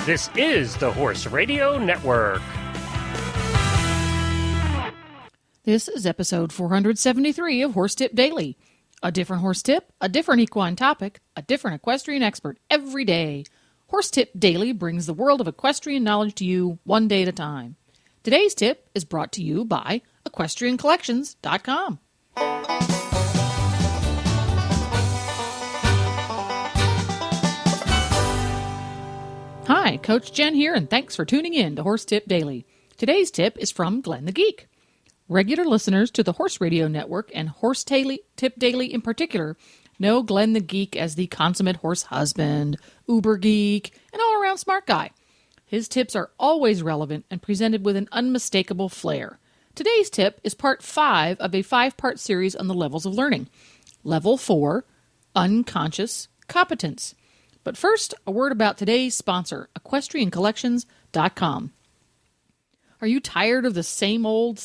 This is the Horse Radio Network. This is episode 473 of Horse Tip Daily. A different horse tip, a different equine topic, a different equestrian expert every day. Horse Tip Daily brings the world of equestrian knowledge to you one day at a time. Today's tip is brought to you by EquestrianCollections.com. Hi, Coach Jen here, and thanks for tuning in to Horse Tip Daily. Today's tip is from Glenn the Geek. Regular listeners to the Horse Radio Network and Horse Tip Daily in particular know Glenn the Geek as the consummate horse husband, uber geek, and all-around smart guy. His tips are always relevant and presented with an unmistakable flair. Today's tip is part 5 of a 5-part series on the levels of learning. Level 4, Unconscious Competence. But first, a word about today's sponsor, EquestrianCollections.com. Are you tired of the same old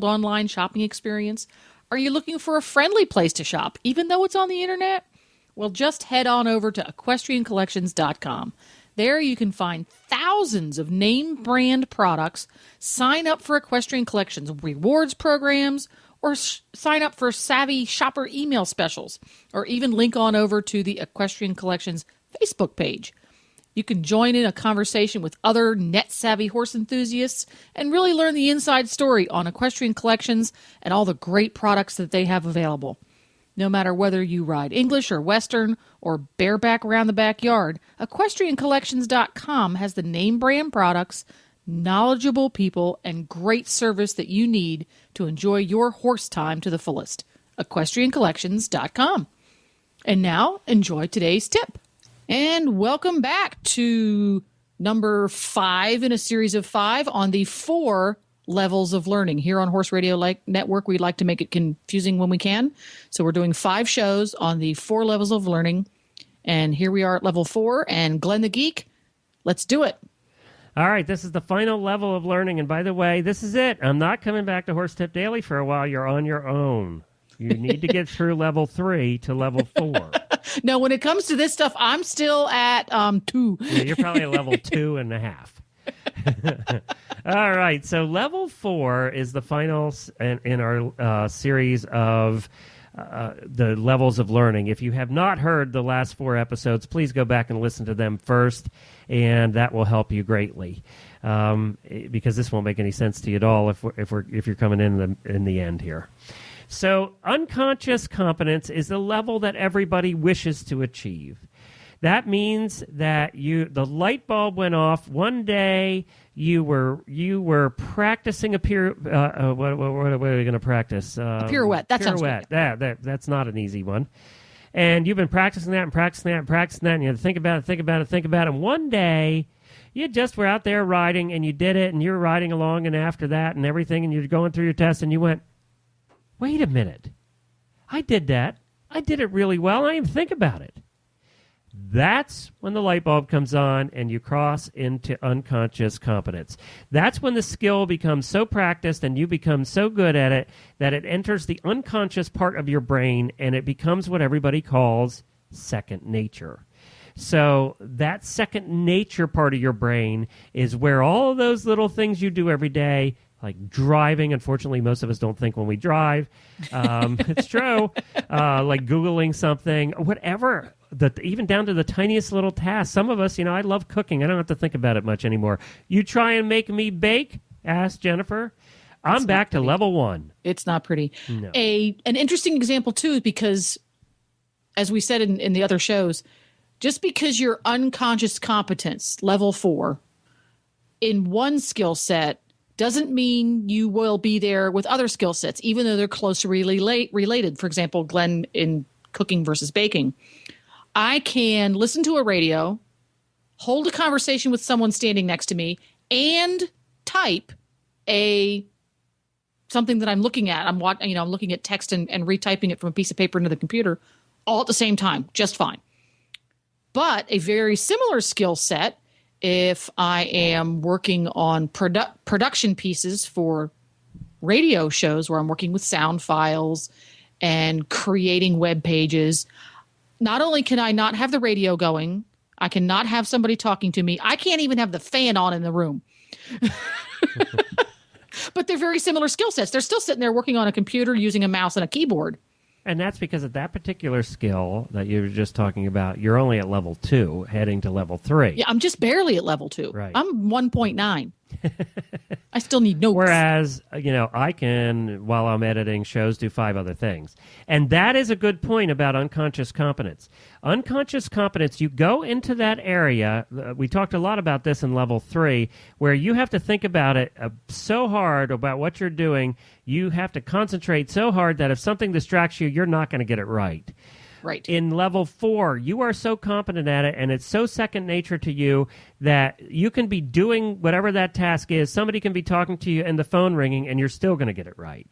online shopping experience? Are you looking for a friendly place to shop, even though it's on the internet? Well, just head on over to EquestrianCollections.com. There you can find thousands of name brand products, sign up for Equestrian Collections rewards programs, or sign up for savvy shopper email specials, or even link on over to the Equestrian Collections Facebook page. You can join in a conversation with other net-savvy horse enthusiasts and really learn the inside story on Equestrian Collections and all the great products that they have available. No matter whether you ride English or Western or bareback around the backyard, EquestrianCollections.com has the name brand products, knowledgeable people, and great service that you need to enjoy your horse time to the fullest. EquestrianCollections.com. And now, enjoy today's tip. And welcome back to number 5 in a series of 5 on the 4 levels of learning. Here on Horse Radio Network, we like to make it confusing when we can. So we're doing 5 shows on the 4 levels of learning. And here we are at level 4. And Glenn the Geek, let's do it. All right, this is the final level of learning. And by the way, this is it. I'm not coming back to Horse Tip Daily for a while. You're on your own. You need to get through level 3 to level 4. No, when it comes to this stuff, I'm still at 2. Yeah, you're probably at level 2.5. All right, so level 4 is the final in our series of the levels of learning. If you have not heard the last 4 episodes, please go back and listen to them first, and that will help you greatly. Because this won't make any sense to you at all if you're coming in the end here. So unconscious competence is the level that everybody wishes to achieve. That means that the light bulb went off one day. You were practicing a what are we going to practice? A pirouette. That pirouette. Sounds good. That's not an easy one. And you've been practicing that and practicing that and practicing that, and you have to think about it. And one day, you just were out there riding, and you did it, and you were riding along, and after that and everything, and you're going through your test, and you went, wait a minute. I did that. I did it really well. I didn't even think about it. That's when the light bulb comes on and you cross into unconscious competence. That's when the skill becomes so practiced and you become so good at it that it enters the unconscious part of your brain and it becomes what everybody calls second nature. So that second nature part of your brain is where all of those little things you do every day, like driving. Unfortunately, most of us don't think when we drive. It's true. Like Googling something, whatever, even down to the tiniest little task. Some of us, I love cooking. I don't have to think about it much anymore. You try and make me bake? Asked Jennifer. I'm back to level 1. It's not pretty. No. An interesting example, too, is because, as we said in the other shows, just because you're unconscious competence, level 4, in one skill set, doesn't mean you will be there with other skill sets, even though they're closely related. For example, Glenn, in cooking versus baking, I can listen to a radio, hold a conversation with someone standing next to me, and type something that I'm looking at. I'm looking at text and retyping it from a piece of paper into the computer all at the same time, just fine. But a very similar skill set, if I am working on production pieces for radio shows where I'm working with sound files and creating web pages, not only can I not have the radio going, I cannot have somebody talking to me. I can't even have the fan on in the room. But they're very similar skill sets. They're still sitting there working on a computer using a mouse and a keyboard. And that's because of that particular skill that you were just talking about, you're only at level 2, heading to level 3. Yeah, I'm just barely at level 2. Right. I'm 1.9. I still need notes. Whereas, I can, while I'm editing shows, do 5 other things. And that is a good point about unconscious competence. Unconscious competence, you go into that area, we talked a lot about this in level 3, where you have to think about it so hard about what you're doing. You have to concentrate so hard that if something distracts you, you're not going to get it right. Right. In level 4, you are so competent at it, and it's so second nature to you that you can be doing whatever that task is. Somebody can be talking to you and the phone ringing, and you're still going to get it right.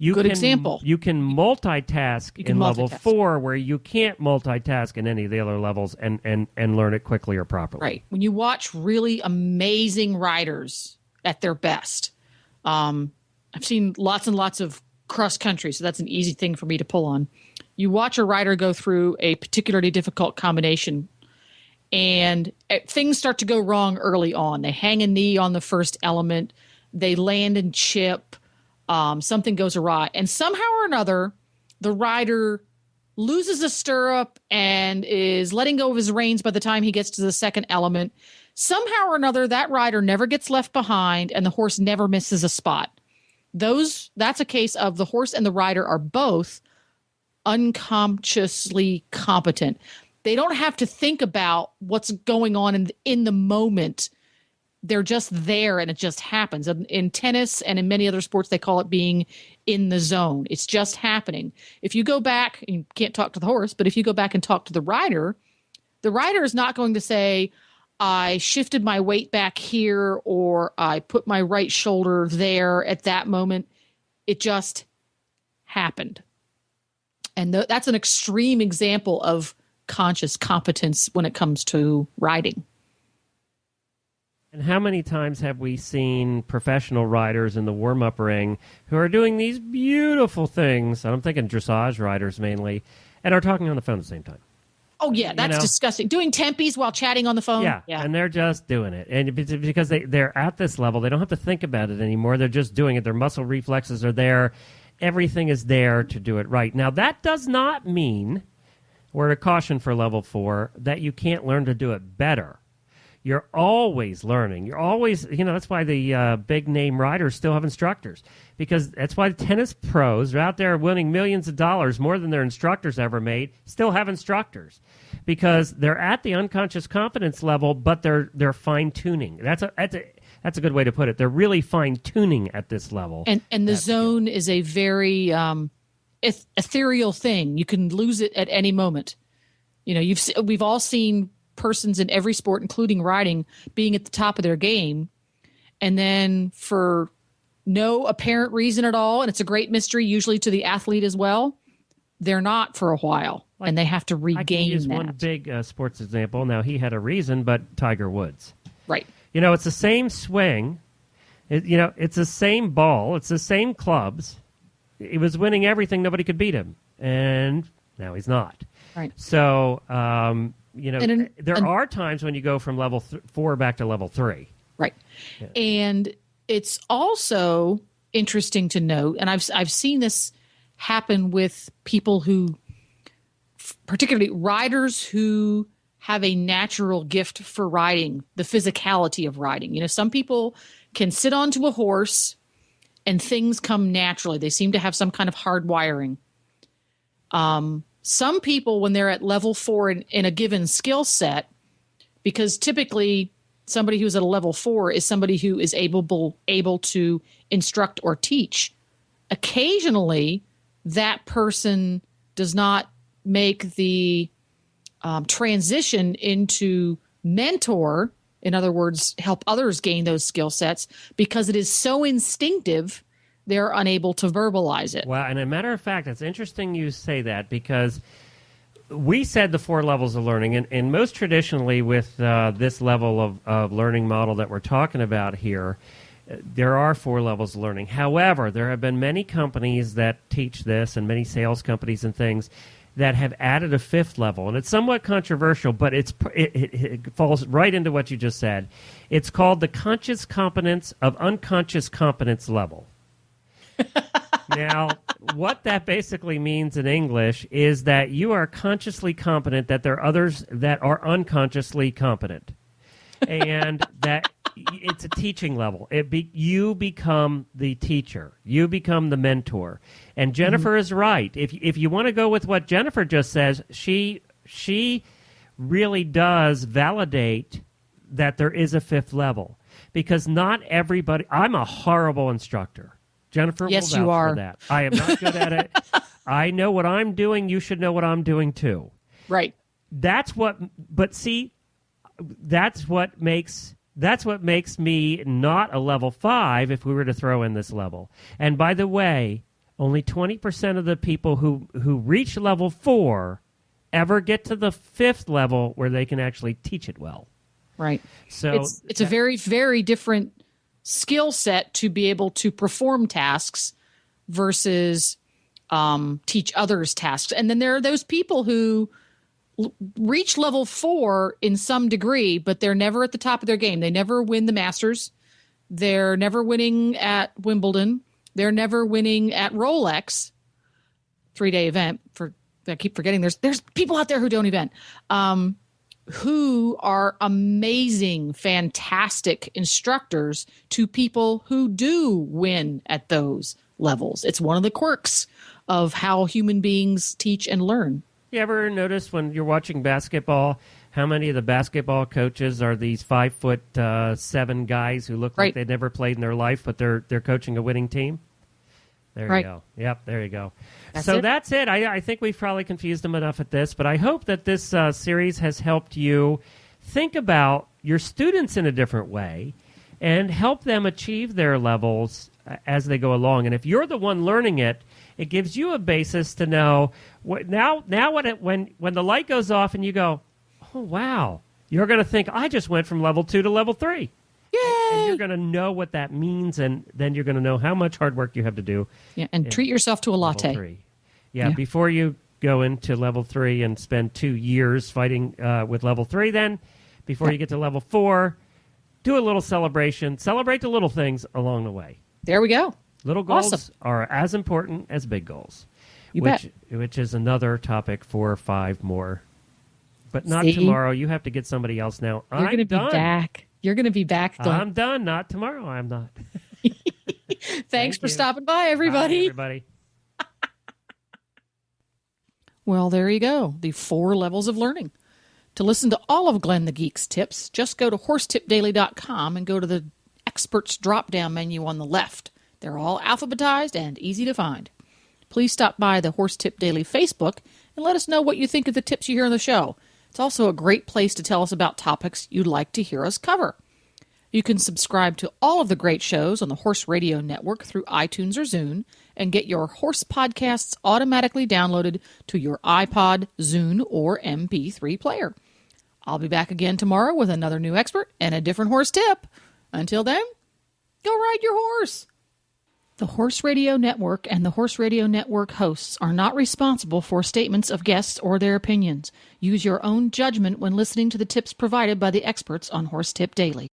Good example. You can multitask in level 4 where you can't multitask in any of the other levels and learn it quickly or properly. Right. When you watch really amazing riders at their best, I've seen lots and lots of cross country, so that's an easy thing for me to pull on. You watch a rider go through a particularly difficult combination, and things start to go wrong early on. They hang a knee on the first element. They land and chip. Something goes awry. And somehow or another, the rider loses a stirrup and is letting go of his reins by the time he gets to the second element. Somehow or another, that rider never gets left behind, and the horse never misses a spot. That's a case of the horse and the rider are both unconsciously competent. They don't have to think about what's going on in the moment. They're just there, and it just happens. In tennis and in many other sports, they call it being in the zone. It's just happening. If you go back, you can't talk to the horse, but if you go back and talk to the rider is not going to say, I shifted my weight back here, or I put my right shoulder there at that moment. It just happened. And that's an extreme example of conscious competence when it comes to riding. And how many times have we seen professional riders in the warm-up ring who are doing these beautiful things, and I'm thinking dressage riders mainly, and are talking on the phone at the same time? Oh, yeah, that's disgusting. Doing tempies while chatting on the phone? Yeah, and they're just doing it. And it's because they're at this level, they don't have to think about it anymore. They're just doing it. Their muscle reflexes are there. Everything is there to do it right. Now, that does not mean, word of caution for level 4, that you can't learn to do it better. You're always learning. You're always, that's why the big-name riders still have instructors. Because that's why the tennis pros are out there winning millions of dollars, more than their instructors ever made, still have instructors. Because they're at the unconscious competence level, but they're fine-tuning. That's a good way to put it. They're really fine-tuning at this level. And the zone is a very ethereal thing. You can lose it at any moment. We've all seen persons in every sport, including riding, being at the top of their game, and then for no apparent reason at all, and it's a great mystery usually to the athlete as well, they're not for a while, and they have to regain that. I can use one big sports example. Now, he had a reason, but Tiger Woods. Right. It's the same swing. It's the same ball. It's the same clubs. He was winning everything. Nobody could beat him, and now he's not. Right. So, there are times when you go from level 4 back to level 3. Right. Yeah. And it's also interesting to note, and I've seen this happen with people who, particularly riders who have a natural gift for riding, the physicality of riding. Some people can sit onto a horse and things come naturally. They seem to have some kind of hard wiring. Some people, when they're at level 4 in a given skill set, because typically somebody who's at a level 4 is somebody who is able to instruct or teach. Occasionally, that person does not make the transition into mentor, in other words, help others gain those skill sets, because it is so instinctive they're unable to verbalize it. Well, and a matter of fact, it's interesting you say that, because we said the 4 levels of learning, and most traditionally with this level of learning model that we're talking about here, there are 4 levels of learning. However, there have been many companies that teach this, and many sales companies and things that have added a 5th level, and it's somewhat controversial, but it falls right into what you just said. It's called the conscious competence of unconscious competence level. Now, what that basically means in English is that you are consciously competent, that there are others that are unconsciously competent, and that it's a teaching level. You become the teacher. You become the mentor. And Jennifer is right. If you want to go with what Jennifer just says, she really does validate that there is a 5th level, because not everybody. I'm a horrible instructor. Jennifer yes, will vouch you are. for that. I am not good at it. I know what I'm doing. You should know what I'm doing too. Right. That's what makes me not a level 5 if we were to throw in this level. And by the way, only 20% of the people who reach level 4 ever get to the 5th level where they can actually teach it well. Right. So it's a very, very different skill set to be able to perform tasks versus teach others tasks. And then there are those people who reach level 4 in some degree, but they're never at the top of their game. They never win the Masters. They're never winning at Wimbledon. They're never winning at Rolex, 3-day event. I keep forgetting there's people out there who don't event, who are amazing, fantastic instructors to people who do win at those levels. It's one of the quirks of how human beings teach and learn. You ever notice when you're watching basketball, how many of the basketball coaches are these 5'7" guys who look like they've never played in their life, but they're coaching a winning team? There you go. Yep, there you go. That's it. I think we've probably confused them enough at this, but I hope that this series has helped you think about your students in a different way and help them achieve their levels as they go along. And if you're the one learning it, it gives you a basis to know when the light goes off and you go, oh, wow, you're going to think, I just went from level 2 to level 3. Yay! And you're going to know what that means, and then you're going to know how much hard work you have to do. Yeah, and treat yourself to a latte. Level 3. Yeah, before you go into level 3 and spend 2 years fighting with level 3, then before you get to level 4, do a little celebration. Celebrate the little things along the way. There we go. Little goals are as important as big goals, which is another topic for 5 more. But not tomorrow. You have to get somebody else now. You're going to be back. You're going to be back. I'm done. Not tomorrow. I'm not. Thanks for stopping by, everybody. Bye, everybody. Well, there you go. The 4 levels of learning. To listen to all of Glenn the Geek's tips, just go to horsetipdaily.com and go to the experts drop-down menu on the left. They're all alphabetized and easy to find. Please stop by the Horse Tip Daily Facebook and let us know what you think of the tips you hear on the show. It's also a great place to tell us about topics you'd like to hear us cover. You can subscribe to all of the great shows on the Horse Radio Network through iTunes or Zune and get your horse podcasts automatically downloaded to your iPod, Zune, or MP3 player. I'll be back again tomorrow with another new expert and a different horse tip. Until then, go ride your horse. The Horse Radio Network and the Horse Radio Network hosts are not responsible for statements of guests or their opinions. Use your own judgment when listening to the tips provided by the experts on Horse Tip Daily.